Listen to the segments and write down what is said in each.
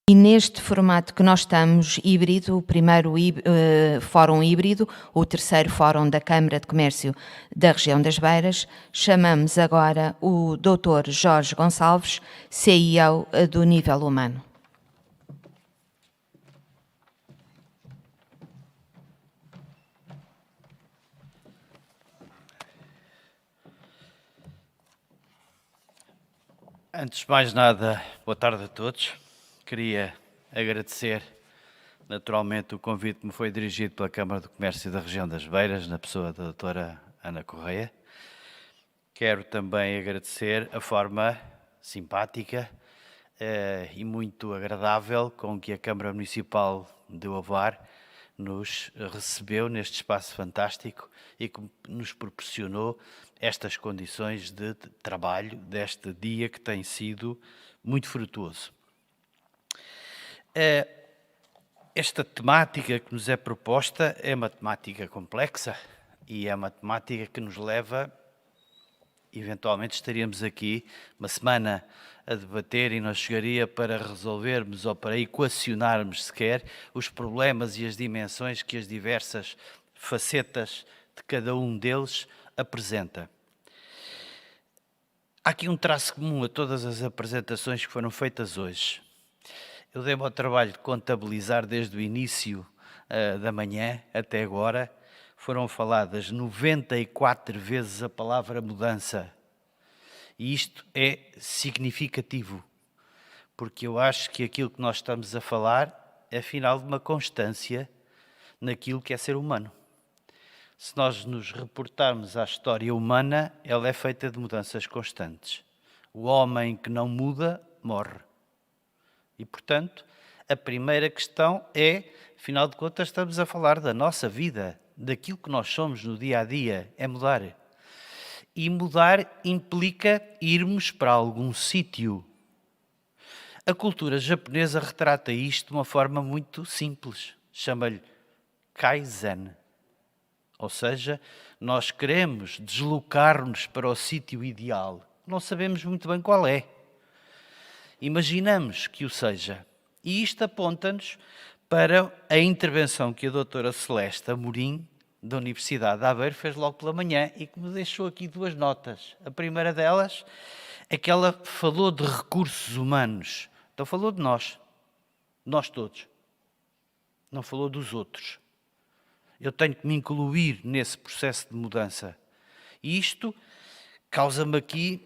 E neste formato que nós estamos, híbrido, o primeiro fórum híbrido, o terceiro fórum da Câmara de Comércio da região das Beiras, chamamos agora o Dr. Jorge Gonçalves, CEO do Nível Humano. Antes de mais nada, boa tarde a todos. Queria agradecer naturalmente o convite que me foi dirigido pela Câmara de Comércio da região das Beiras, na pessoa da doutora Ana Correia. Quero também agradecer a forma simpática e muito agradável com que a Câmara Municipal de Ovar nos recebeu neste espaço fantástico e que nos proporcionou estas condições de trabalho deste dia que tem sido muito frutuoso. Esta temática que nos é proposta é uma temática complexa e é uma temática que nos leva, eventualmente estaríamos aqui uma semana a debater e não chegaria para resolvermos ou para equacionarmos sequer os problemas e as dimensões que as diversas facetas de cada um deles apresenta. Há aqui um traço comum a todas as apresentações que foram feitas hoje. Eu dei-me ao trabalho de contabilizar desde o início da manhã até agora. Foram faladas 94 vezes a palavra mudança. E isto é significativo, porque eu acho que aquilo que nós estamos a falar é afinal de uma constância naquilo que é ser humano. Se nós nos reportarmos à história humana, ela é feita de mudanças constantes. O homem que não muda, morre. E, portanto, a primeira questão é, afinal de contas, estamos a falar da nossa vida, daquilo que nós somos no dia-a-dia, é mudar. E mudar implica irmos para algum sítio. A cultura japonesa retrata isto de uma forma muito simples. Chama-lhe Kaizen. Ou seja, nós queremos deslocar-nos para o sítio ideal. Não sabemos muito bem qual é. Imaginamos que o seja. E isto aponta-nos para a intervenção que a doutora Celeste Amorim, da Universidade de Aveiro, fez logo pela manhã e que me deixou aqui duas notas. A primeira delas é que ela falou de recursos humanos. Então falou de nós todos. Não falou dos outros. Eu tenho que me incluir nesse processo de mudança. E isto causa-me aqui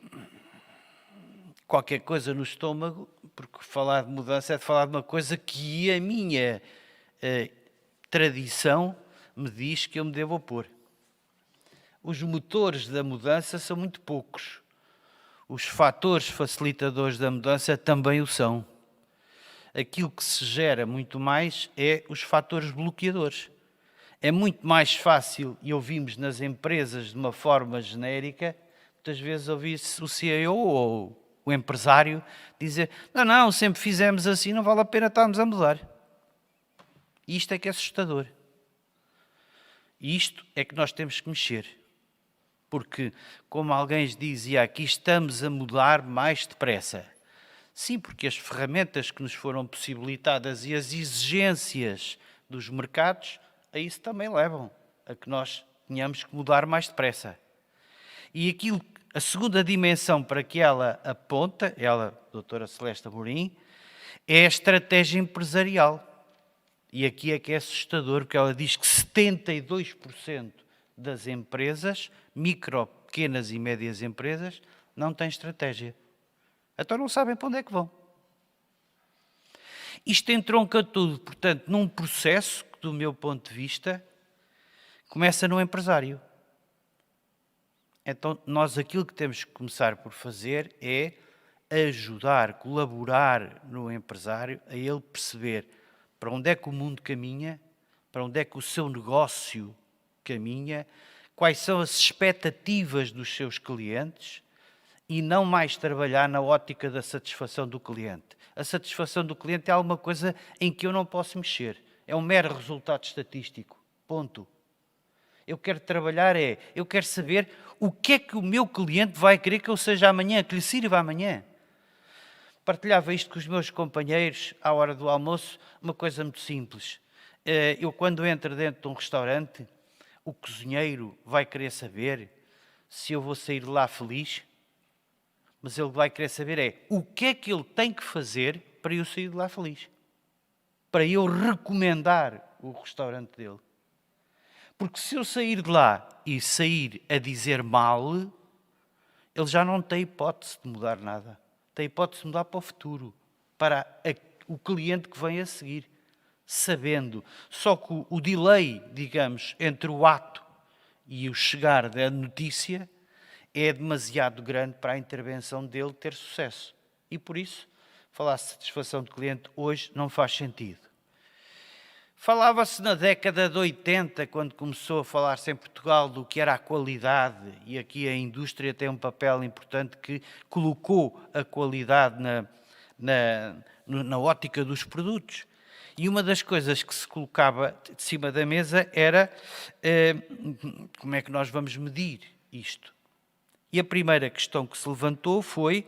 qualquer coisa no estômago, porque falar de mudança é de falar de uma coisa que a minha tradição me diz que eu me devo opor. Os motores da mudança são muito poucos. Os fatores facilitadores da mudança também o são. Aquilo que se gera muito mais é os fatores bloqueadores. É muito mais fácil, e ouvimos nas empresas de uma forma genérica, muitas vezes ouvi-se o CEO ou o empresário dizer: não, sempre fizemos assim, não vale a pena estarmos a mudar. E isto é que é assustador. E isto é que nós temos que mexer. Porque, como alguém dizia aqui, estamos a mudar mais depressa. Sim, porque as ferramentas que nos foram possibilitadas e as exigências dos mercados a isso também levam, a que nós tenhamos que mudar mais depressa. E a segunda dimensão para que ela aponta, ela, a doutora Celeste Amorim, é a estratégia empresarial. E aqui é que é assustador, porque ela diz que 72% das empresas, micro, pequenas e médias empresas, não têm estratégia. Então não sabem para onde é que vão. Isto entronca tudo, portanto, num processo que, do meu ponto de vista, começa no empresário. Então, nós aquilo que temos que começar por fazer é ajudar, colaborar no empresário a ele perceber para onde é que o mundo caminha, para onde é que o seu negócio caminha, quais são as expectativas dos seus clientes e não mais trabalhar na ótica da satisfação do cliente. A satisfação do cliente é alguma coisa em que eu não posso mexer. É um mero resultado estatístico. Ponto. Eu quero trabalhar eu quero saber o que é que o meu cliente vai querer que eu seja amanhã, que lhe sirva amanhã. Partilhava isto com os meus companheiros à hora do almoço, uma coisa muito simples. Eu, quando entro dentro de um restaurante, o cozinheiro vai querer saber se eu vou sair de lá feliz, mas ele vai querer saber o que é que ele tem que fazer para eu sair de lá feliz, para eu recomendar o restaurante dele. Porque se eu sair de lá e sair a dizer mal, ele já não tem hipótese de mudar nada. Tem hipótese de mudar para o futuro, para o cliente que vem a seguir, sabendo. Só que o delay, digamos, entre o ato e o chegar da notícia é demasiado grande para a intervenção dele ter sucesso. E por isso, falar de satisfação de cliente hoje não faz sentido. Falava-se na década de 80, quando começou a falar-se em Portugal do que era a qualidade, e aqui a indústria tem um papel importante que colocou a qualidade na ótica dos produtos. E uma das coisas que se colocava de cima da mesa era como é que nós vamos medir isto? E a primeira questão que se levantou foi: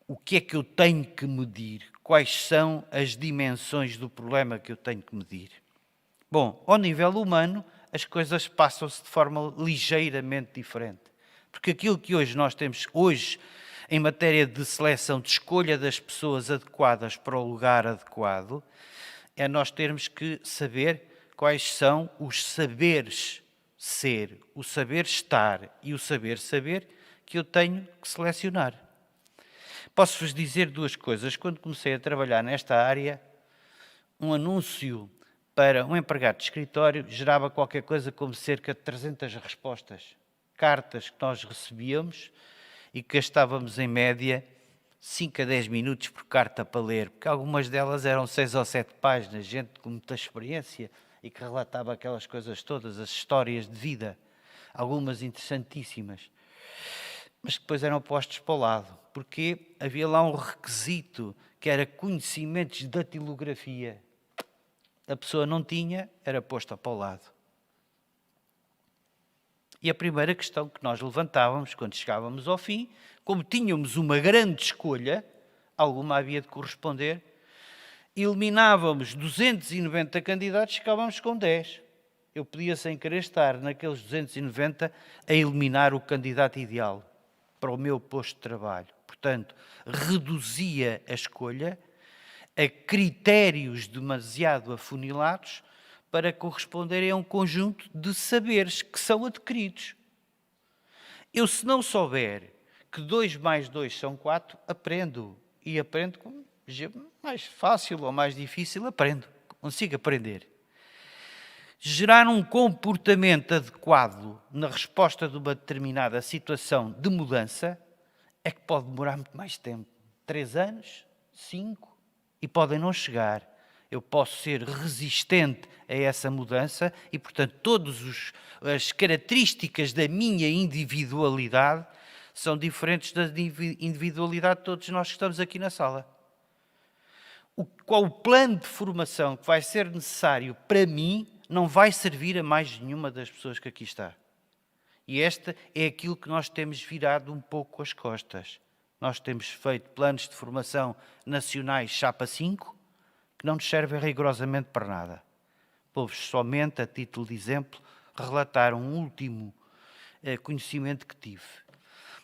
o que é que eu tenho que medir? Quais são as dimensões do problema que eu tenho que medir? Bom, ao nível humano, as coisas passam-se de forma ligeiramente diferente. Porque aquilo que hoje nós temos em matéria de seleção, de escolha das pessoas adequadas para o lugar adequado, é nós termos que saber quais são os saberes ser, o saber estar e o saber saber que eu tenho que selecionar. Posso-vos dizer duas coisas. Quando comecei a trabalhar nesta área, um anúncio para um empregado de escritório gerava qualquer coisa como cerca de 300 respostas, cartas que nós recebíamos e que gastávamos em média 5 a 10 minutos por carta para ler, porque algumas delas eram 6 ou 7 páginas, gente com muita experiência e que relatava aquelas coisas todas, as histórias de vida, algumas interessantíssimas, mas que depois eram postos para o lado, porque havia lá um requisito que era conhecimentos de datilografia. A pessoa não tinha, era posta para o lado. E a primeira questão que nós levantávamos quando chegávamos ao fim, como tínhamos uma grande escolha, alguma havia de corresponder, eliminávamos 290 candidatos, ficávamos com 10. Eu podia, sem querer, estar naqueles 290 a eliminar o candidato ideal para o meu posto de trabalho. Portanto, reduzia a escolha a critérios demasiado afunilados para corresponderem a um conjunto de saberes que são adquiridos. Eu, se não souber que 2 mais 2 são 4, aprendo. E aprendo mais fácil ou mais difícil, aprendo. Consigo aprender. Gerar um comportamento adequado na resposta de uma determinada situação de mudança é que pode demorar muito mais tempo. 3 anos, 5, e podem não chegar. Eu posso ser resistente a essa mudança e, portanto, todas as características da minha individualidade são diferentes da individualidade de todos nós que estamos aqui na sala. Qual o plano de formação que vai ser necessário para mim não vai servir a mais nenhuma das pessoas que aqui está. E esta é aquilo que nós temos virado um pouco as costas. Nós temos feito planos de formação nacionais chapa 5, que não nos servem rigorosamente para nada. Vou-vos somente, a título de exemplo, relatar um último conhecimento que tive.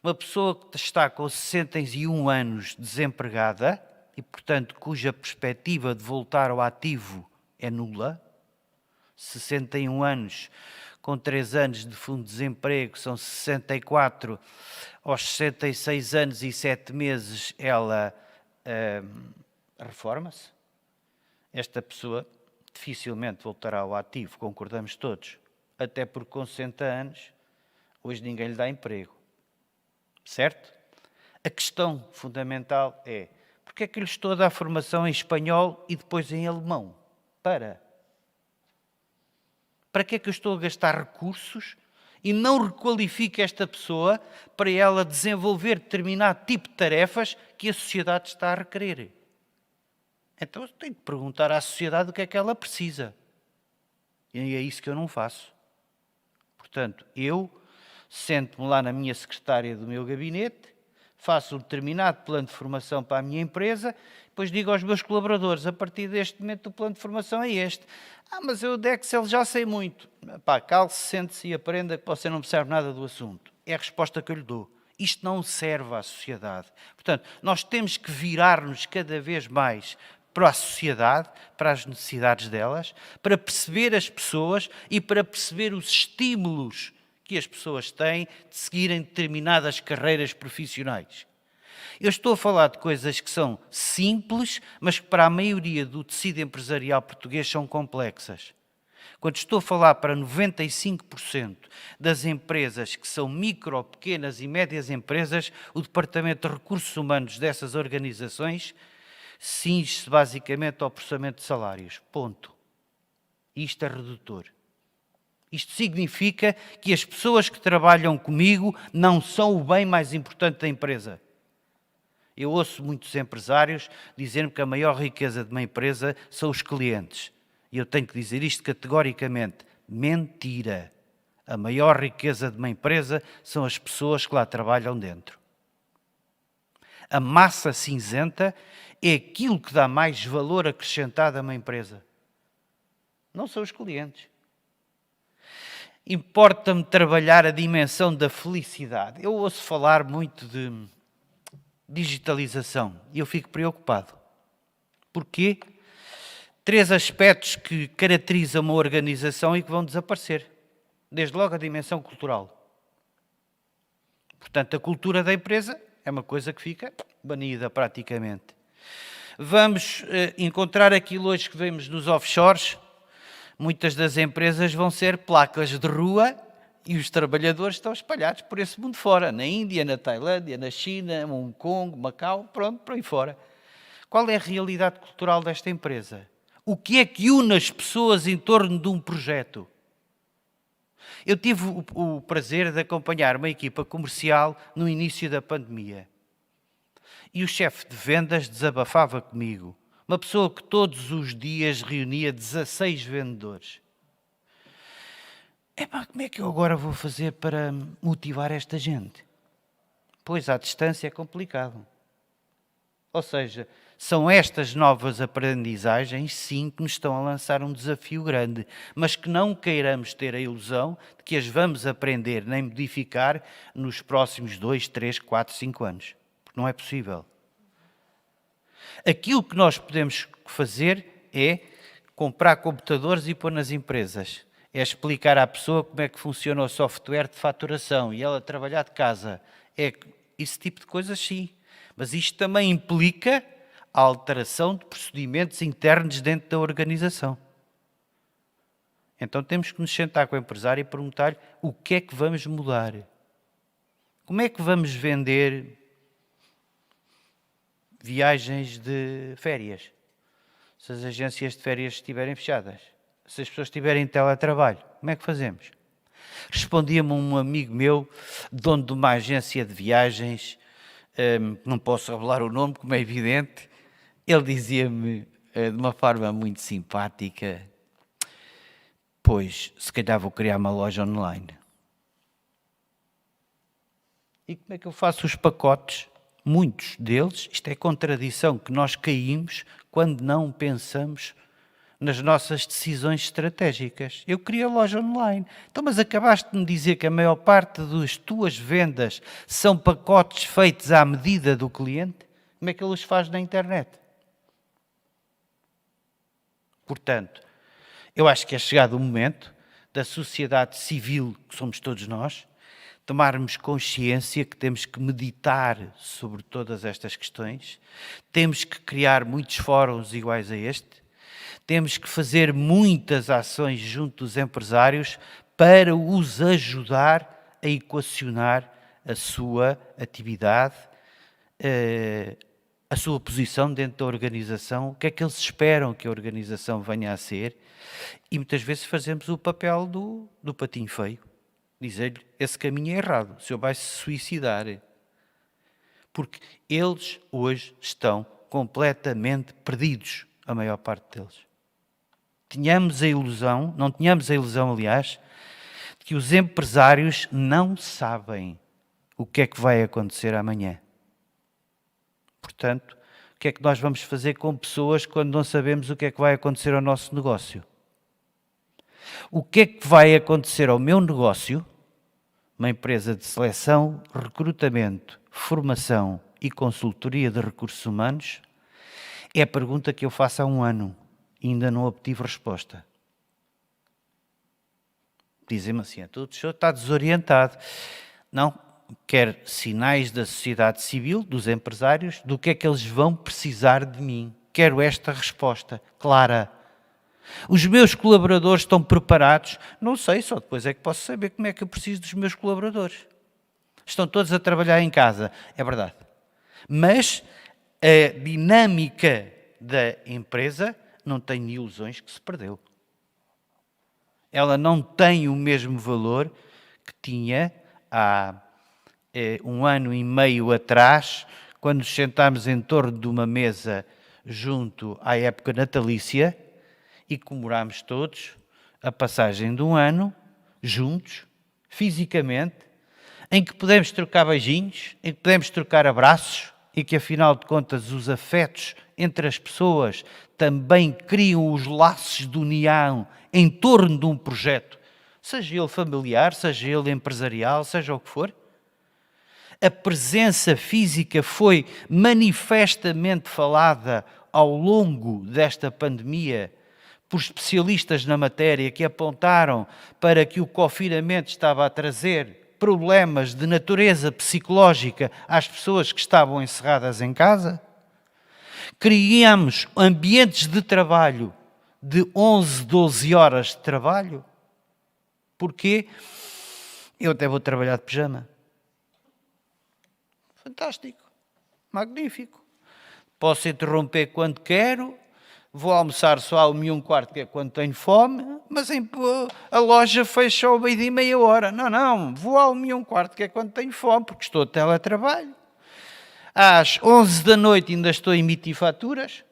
Uma pessoa que está com 61 anos desempregada e, portanto, cuja perspectiva de voltar ao ativo é nula, 61 anos com 3 anos de fundo de desemprego, são 64, aos 66 anos e 7 meses ela reforma-se. Esta pessoa dificilmente voltará ao ativo, concordamos todos, até porque com 60 anos hoje ninguém lhe dá emprego, certo? A questão fundamental é: porque é que lhe estou a dar formação em espanhol e depois em alemão? Para que é que eu estou a gastar recursos e não requalifico esta pessoa para ela desenvolver determinado tipo de tarefas que a sociedade está a requerer? Então eu tenho que perguntar à sociedade o que é que ela precisa. E é isso que eu não faço. Portanto, eu sento-me lá na minha secretária do meu gabinete, faço um determinado plano de formação para a minha empresa, depois digo aos meus colaboradores, a partir deste momento o plano de formação é este. Mas eu de Excel já sei muito. Pá, calce, sente-se e aprenda que você não percebe nada do assunto. É a resposta que eu lhe dou. Isto não serve à sociedade. Portanto, nós temos que virar-nos cada vez mais para a sociedade, para as necessidades delas, para perceber as pessoas e para perceber os estímulos que as pessoas têm de seguirem determinadas carreiras profissionais. Eu estou a falar de coisas que são simples, mas que para a maioria do tecido empresarial português são complexas. Quando estou a falar para 95% das empresas que são micro, pequenas e médias empresas, o Departamento de Recursos Humanos dessas organizações cinge-se basicamente ao processamento de salários. Ponto. Isto é redutor. Isto significa que as pessoas que trabalham comigo não são o bem mais importante da empresa. Eu ouço muitos empresários dizerem que a maior riqueza de uma empresa são os clientes. E eu tenho que dizer isto categoricamente. Mentira. A maior riqueza de uma empresa são as pessoas que lá trabalham dentro. A massa cinzenta é aquilo que dá mais valor acrescentado a uma empresa. Não são os clientes. Importa-me trabalhar a dimensão da felicidade. Eu ouço falar muito de digitalização e eu fico preocupado. Porquê? 3 aspectos que caracterizam uma organização e que vão desaparecer. Desde logo a dimensão cultural. Portanto, a cultura da empresa é uma coisa que fica banida praticamente. Vamos encontrar aquilo hoje que vemos nos offshores. Muitas das empresas vão ser placas de rua e os trabalhadores estão espalhados por esse mundo fora. Na Índia, na Tailândia, na China, Hong Kong, Macau, pronto, por aí fora. Qual é a realidade cultural desta empresa? O que é que une as pessoas em torno de um projeto? Eu tive o prazer de acompanhar uma equipa comercial no início da pandemia. E o chefe de vendas desabafava comigo. Uma pessoa que todos os dias reunia 16 vendedores. Como é que eu agora vou fazer para motivar esta gente? Pois, à distância é complicado. Ou seja, são estas novas aprendizagens, sim, que nos estão a lançar um desafio grande, mas que não queiramos ter a ilusão de que as vamos aprender nem modificar nos próximos 2, 3, 4, 5 anos. Porque não é possível. Aquilo que nós podemos fazer é comprar computadores e pôr nas empresas. É explicar à pessoa como é que funciona o software de faturação e ela trabalhar de casa. É esse tipo de coisas, sim. Mas isto também implica a alteração de procedimentos internos dentro da organização. Então temos que nos sentar com o empresário e perguntar-lhe o que é que vamos mudar. Como é que vamos vender viagens de férias? Se as agências de férias estiverem fechadas. Se as pessoas estiverem em teletrabalho, como é que fazemos? Respondia-me um amigo meu, dono de uma agência de viagens, não posso revelar o nome, como é evidente. Ele dizia-me de uma forma muito simpática: pois, se calhar vou criar uma loja online. E como é que eu faço os pacotes? Muitos deles, isto é contradição que nós caímos quando não pensamos nas nossas decisões estratégicas. Eu queria loja online. Então, mas acabaste de me dizer que a maior parte das tuas vendas são pacotes feitos à medida do cliente? Como é que ele os faz na internet? Portanto, eu acho que é chegado o momento da sociedade civil, que somos todos nós, tomarmos consciência que temos que meditar sobre todas estas questões, temos que criar muitos fóruns iguais a este, temos que fazer muitas ações junto dos empresários para os ajudar a equacionar a sua atividade, a sua posição dentro da organização, o que é que eles esperam que a organização venha a ser, e muitas vezes fazemos o papel do patinho feio, dizer-lhe, esse caminho é errado, o senhor vai se suicidar. Porque eles hoje estão completamente perdidos, a maior parte deles. Tínhamos a ilusão, não tínhamos a ilusão, aliás, de que os empresários não sabem o que é que vai acontecer amanhã. Portanto, o que é que nós vamos fazer com pessoas quando não sabemos o que é que vai acontecer ao nosso negócio? O que é que vai acontecer ao meu negócio, uma empresa de seleção, recrutamento, formação e consultoria de recursos humanos? É a pergunta que eu faço há 1 ano e ainda não obtive resposta. Dizem-me assim, o senhor está desorientado. Não, quero sinais da sociedade civil, dos empresários, do que é que eles vão precisar de mim. Quero esta resposta clara. Os meus colaboradores estão preparados? Não sei, só depois é que posso saber como é que eu preciso dos meus colaboradores. Estão todos a trabalhar em casa, é verdade. Mas a dinâmica da empresa não tem ilusões que se perdeu. Ela não tem o mesmo valor que tinha há 1 ano e meio atrás, quando nos sentámos em torno de uma mesa junto à época natalícia e comemorámos todos a passagem de 1 ano, juntos, fisicamente, em que podemos trocar beijinhos, em que podemos trocar abraços e que, afinal de contas, os afetos entre as pessoas também criam os laços de união em torno de um projeto, seja ele familiar, seja ele empresarial, seja o que for. A presença física foi manifestamente falada ao longo desta pandemia por especialistas na matéria que apontaram para que o confinamento estava a trazer problemas de natureza psicológica às pessoas que estavam encerradas em casa. Criamos ambientes de trabalho de 11, 12 horas de trabalho. Porquê? Eu até vou trabalhar de pijama. Fantástico. Magnífico. Posso interromper quando quero. Vou almoçar só à 1h15, que é quando tenho fome. Mas a loja fecha ao 12h30. Não. Vou à 1h15, que é quando tenho fome, porque estou a teletrabalho. Às 11 da noite ainda estou a emitir faturas.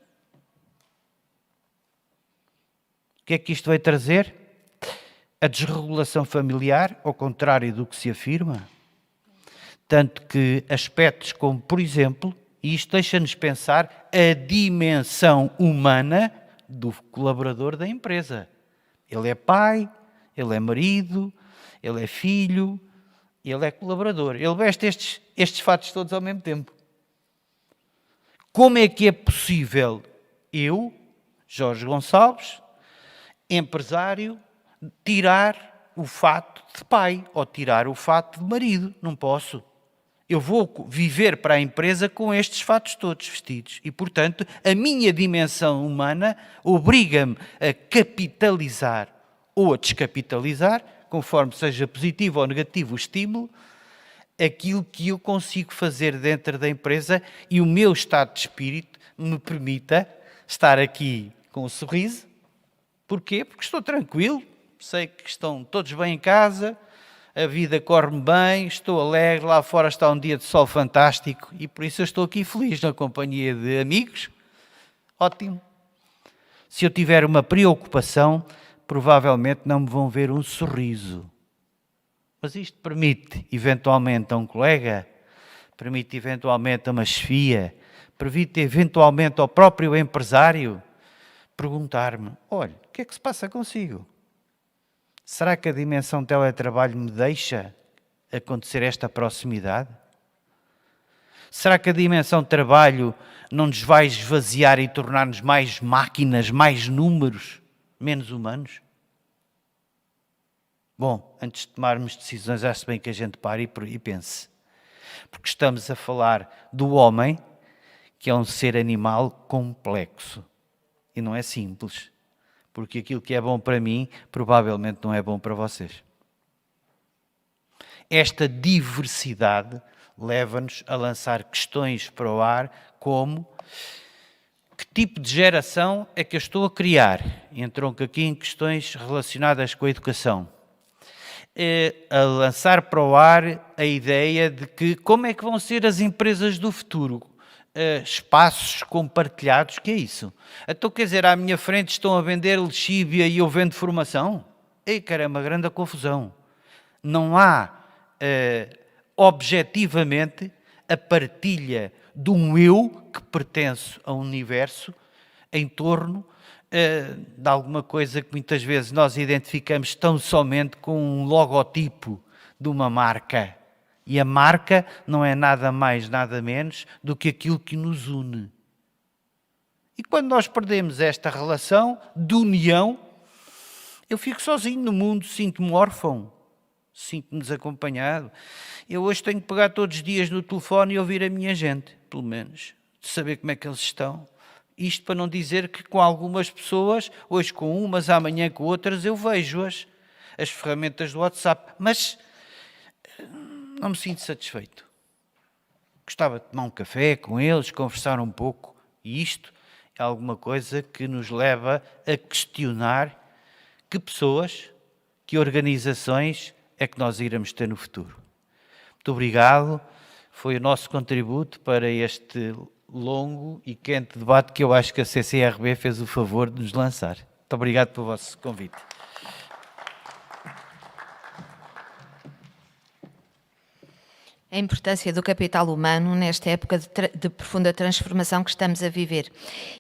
O que é que isto vai trazer? A desregulação familiar, ao contrário do que se afirma. Tanto que aspectos como, por exemplo, e isto deixa-nos pensar a dimensão humana do colaborador da empresa. Ele é pai, ele é marido, ele é filho, ele é colaborador. Ele veste estes fatos todos ao mesmo tempo. Como é que é possível eu, Jorge Gonçalves, empresário, tirar o fato de pai ou tirar o fato de marido? Não posso. Eu vou viver para a empresa com estes fatos todos vestidos e, portanto, a minha dimensão humana obriga-me a capitalizar ou a descapitalizar, conforme seja positivo ou negativo o estímulo, aquilo que eu consigo fazer dentro da empresa e o meu estado de espírito me permita estar aqui com um sorriso. Porquê? Porque estou tranquilo, sei que estão todos bem em casa, a vida corre-me bem, estou alegre, lá fora está um dia de sol fantástico e por isso eu estou aqui feliz na companhia de amigos. Ótimo. Se eu tiver uma preocupação, provavelmente não me vão ver um sorriso. Mas isto permite, eventualmente, a um colega, permite, eventualmente, a uma chefia, permite, eventualmente, ao próprio empresário perguntar-me: olha, o que é que se passa consigo? Será que a dimensão teletrabalho me deixa acontecer esta proximidade? Será que a dimensão trabalho não nos vai esvaziar e tornar-nos mais máquinas, mais números, menos humanos? Bom, antes de tomarmos decisões, acho bem que a gente pare e pense. Porque estamos a falar do homem, que é um ser animal complexo. E não é simples. Porque aquilo que é bom para mim, provavelmente não é bom para vocês. Esta diversidade leva-nos a lançar questões para o ar como: que tipo de geração é que eu estou a criar? Entronco aqui em questões relacionadas com a educação. A lançar para o ar a ideia de que como é que vão ser as empresas do futuro? Espaços compartilhados, que é isso? Então, quer dizer, à minha frente estão a vender lexívia e eu vendo formação? Ei, caramba, grande confusão. Não há, objetivamente, a partilha de um eu que pertence a um universo em torno de alguma coisa que muitas vezes nós identificamos tão somente com um logotipo de uma marca. E a marca não é nada mais, nada menos do que aquilo que nos une. E quando nós perdemos esta relação de união, eu fico sozinho no mundo, sinto-me órfão, sinto-me desacompanhado. Eu hoje tenho que pegar todos os dias no telefone e ouvir a minha gente, pelo menos, de saber como é que eles estão. Isto para não dizer que com algumas pessoas, hoje com umas, amanhã com outras, eu vejo-as, as ferramentas do WhatsApp, mas não me sinto satisfeito. Gostava de tomar um café com eles, conversar um pouco, e isto é alguma coisa que nos leva a questionar que pessoas, que organizações é que nós iremos ter no futuro. Muito obrigado, foi o nosso contributo para este longo e quente debate que eu acho que a CCRB fez o favor de nos lançar. Muito obrigado pelo vosso convite. A importância do capital humano nesta época de profunda transformação que estamos a viver.